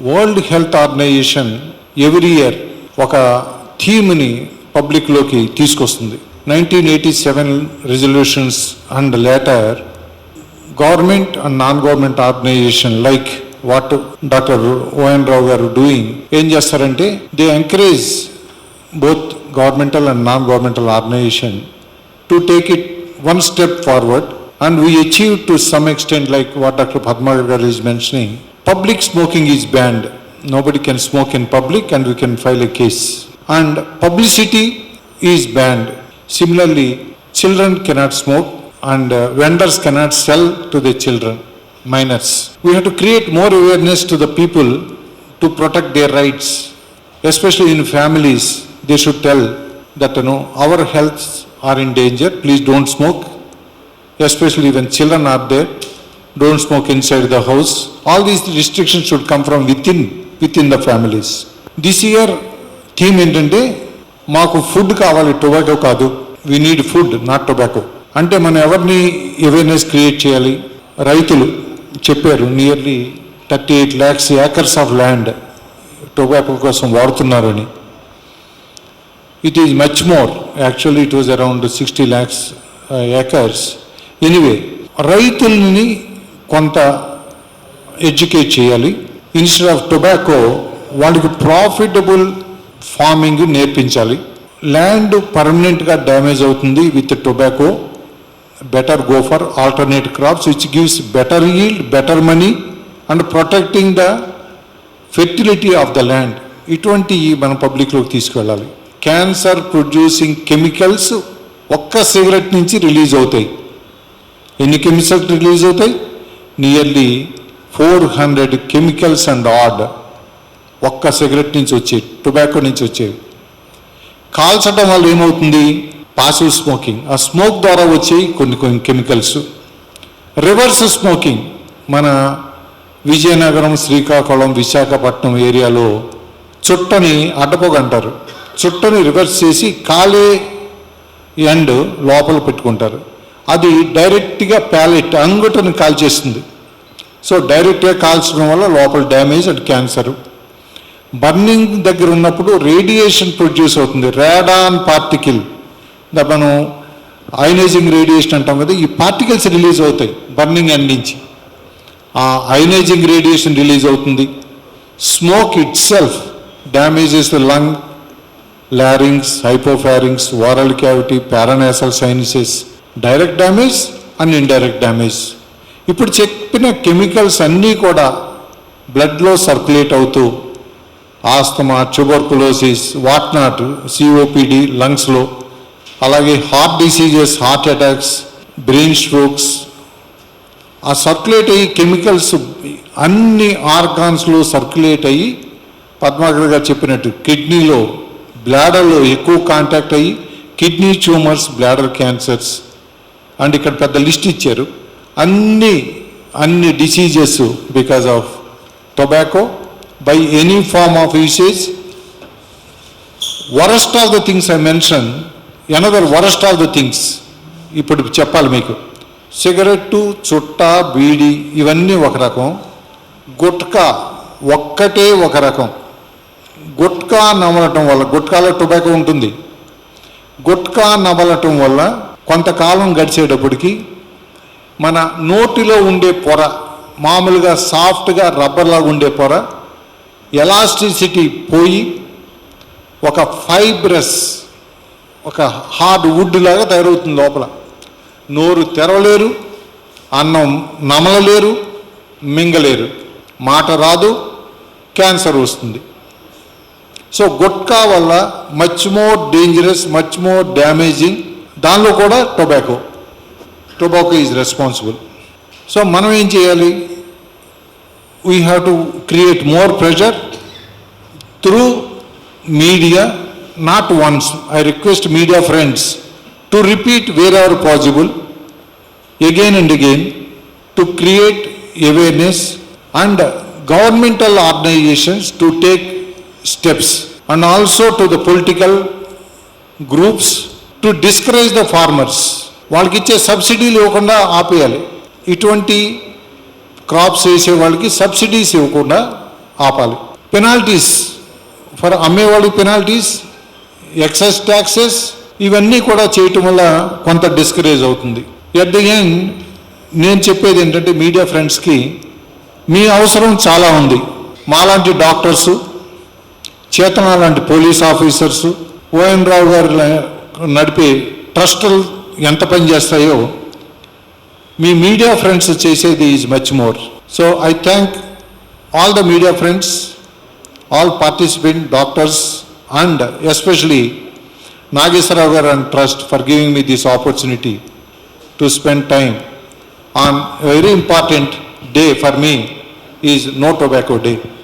World Health Organization every year ఒక థీమ్ని పబ్లిక్లోకి తీసుకొస్తుంది. 1987 resolutions and later government and non-government organization like what Dr.O.N. Rao are doing, ఏం చేస్తారంటే they encourage both governmental and non-governmental organization to take it one step forward, and we achieve to some extent like what Dr. Padmagar is mentioning. Public smoking is banned. Nobody can smoke in public and we can file a case. And publicity is banned. Similarly, children cannot smoke and vendors cannot sell to the children, minors. We have to create more awareness to the people to protect their rights, especially in families. They should tell that our health are in danger, please don't smoke, especially when children are there, don't smoke inside the house. All these restrictions should come from within the families. This year theme ఏంటంటే మాకు food కావాలి, tobacco కాదు, we need food not tobacco. అంటే మనం ఎవరిని awareness create చేయాలి? రైతులు చెప్పారు nearly 38 lakhs acres of land tobacco కోసం వాడుతున్నారని. It is much more, actually it was around 60 lakhs acres. Anyway, రైతుల్ని కొంత ఎడ్యుకేట్ చేయాలి. ఇన్స్టెడ్ ఆఫ్ టొబాకో వాళ్ళకి ప్రాఫిటబుల్ ఫార్మింగ్ నేర్పించాలి. ల్యాండ్ పర్మనెంట్గా డ్యామేజ్ అవుతుంది with tobacco. Better go for alternate crops which gives better yield, better money and protecting the fertility of the land. ఇటువంటివి మనం పబ్లిక్లోకి తీసుకెళ్ళాలి. క్యాన్సర్ ప్రొడ్యూసింగ్ కెమికల్స్ ఒక్క cigarette నుంచి release అవుతాయి. ఎన్ని కెమికల్స్ రిలీజ్ అవుతాయి? నియర్లీ 400 కెమికల్స్ అండ్ ఆడ్ ఒక్క cigarette నుంచి వచ్చేవి, టొబాకో నుంచి వచ్చేవి. కాల్చడం వల్ల ఏమవుతుంది? పాసివ్ స్మోకింగ్, ఆ స్మోక్ ద్వారా వచ్చేవి కొన్ని కెమికల్స్. రివర్స్ స్మోకింగ్, మన విజయనగరం, శ్రీకాకుళం, విశాఖపట్నం ఏరియాలో చుట్టని అడ్డపోగ అంటారు. చుట్టని రివర్స్ చేసి కాలే ఎండ్ లోపల పెట్టుకుంటారు. అది డైరెక్ట్గా ప్యాలెట్ అంగుటని కాల్చేస్తుంది. సో డైరెక్ట్గా కాల్చడం వల్ల లోపల డ్యామేజ్ అండ్ క్యాన్సర్. బర్నింగ్ దగ్గర ఉన్నప్పుడు రేడియేషన్ ప్రొడ్యూస్ అవుతుంది, రాడాన్ పార్టికల్. మనం అయనైజింగ్ రేడియేషన్ అంటాం కదా, ఈ పార్టికల్స్ రిలీజ్ అవుతాయి బర్నింగ్ ఎండ్ నుంచి. ఆ అయనైజింగ్ రేడియేషన్ రిలీజ్ అవుతుంది. Smoke itself damages the lung, larynx, hypopharynx, oral cavity, paranasal sinuses. Direct damage and indirect damage. ఇప్పుడు చెప్పిన కెమికల్స్ అన్నీ కూడా బ్లడ్లో సర్క్యులేట్ అవుతూ asthma, tuberculosis, what not, COPD లంగ్స్లో, అలాగే heart diseases, heart attacks, brain strokes, ఆ సర్క్యులేట్ అయ్యి కెమికల్స్ అన్ని ఆర్గాన్స్లో సర్క్యులేట్ అయ్యి పద్మాకర్ గారు చెప్పినట్టు కిడ్నీలో, బ్లాడర్లో ఎక్కువ కాంటాక్ట్ అయ్యి kidney tumours, bladder cancers. And ఇక్కడ పెద్ద లిస్ట్ ఇచ్చారు. అన్ని diseases because of tobacco by any form of usage. Worst of the things I mentioned, another worst of the things ఇప్పుడు చెప్పాలి మీకు. సిగరెట్టు, చుట్టా, బీడి ఇవన్నీ ఒక రకం. గుట్కా ఒక్కటే ఒక రకం. గుట్కా నమలటం వల్ల, గుట్కాలో టొబాకో ఉంటుంది, గుట్కా నమలటం వల్ల కొంతకాలం గడిచేటప్పటికి మన నోటిలో ఉండే పొర, మామూలుగా సాఫ్ట్గా రబ్బర్లాగా ఉండే పొర ఎలాస్టిసిటీ పోయి ఒక ఫైబ్రస్, ఒక హార్డ్ వుడ్ లాగా తయారవుతుంది లోపల. నోరు తెరవలేరు, అన్నం నమలలేరు, మింగలేరు, మాట రాదు, క్యాన్సర్ వస్తుంది. సో గుట్కా వల్ల much more dangerous, much more damaging. దానిలో కూడా టొబాకో ఈజ్ రెస్పాన్సిబుల్. సో మనం ఏం చేయాలి? we have to create more pressure through media, not once. I request media friends to repeat wherever possible, again and again, to create awareness, and governmental organizations to take steps, and also to the political groups to discourage the farmers. వాళ్ళకి ఇచ్చే సబ్సిడీలు ఇవ్వకుండా ఆపేయాలి. ఇటువంటి crops వేసే వాళ్ళకి subsidies ఇవ్వకుండా ఆపాలి. పెనాల్టీస్ ఫర్ అమ్మేవాళ్ళు, పెనాల్టీస్, ఎక్సైజ్ ట్యాక్సెస్, ఇవన్నీ కూడా చేయటం వల్ల కొంత డిస్కరేజ్ అవుతుంది. ఎట్ ది ఎండ్ నేను చెప్పేది ఏంటంటే మీడియా ఫ్రెండ్స్కి, మీ అవసరం చాలా ఉంది. మాలాంటి డాక్టర్సు, చేతన లాంటి పోలీస్ ఆఫీసర్సు, ఓఎన్ రావు గారు నడిపే ట్రస్టులు ఎంత పని చేస్తాయో మీ మీడియా ఫ్రెండ్స్ చేసేది is much more. So I thank all the media friends, all participant doctors, and especially Nageswara Rao and Trust for giving me this opportunity to spend time on a very important day for me is No Tobacco Day.